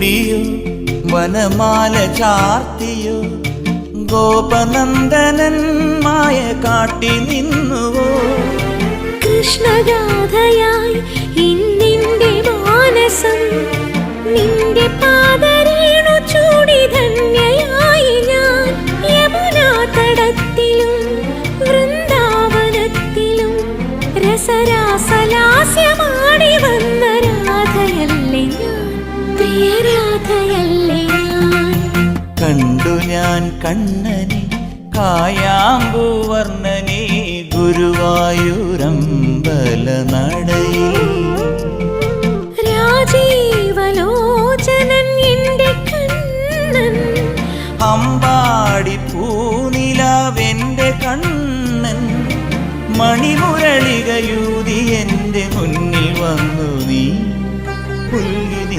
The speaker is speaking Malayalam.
ചൂടിയോ വനമാല ചാർത്തിയോ ഗോപനന്ദനൻ മായ കാട്ടി നിന്നുവോ കൃഷ്ണഗാഥയായി ഇന്നിന്റെ മാനസം നിന്റെ പാദരേണു ചൂടി ധന്യയായി ഞാൻ യമുനാ തടത്തിലും വൃന്ദാവനത്തിലും രസരാസലാസ്യമാടി വന്ന രാധയല്ലേ ഞാൻ പ്രിയരാധയല്ലേ ഞാൻ കണ്ടു ഞാൻ കണ്ണനെ കായാമ്പൂവർണ്ണനെ ഗുരുവായൂരമ്പല നടയിൽ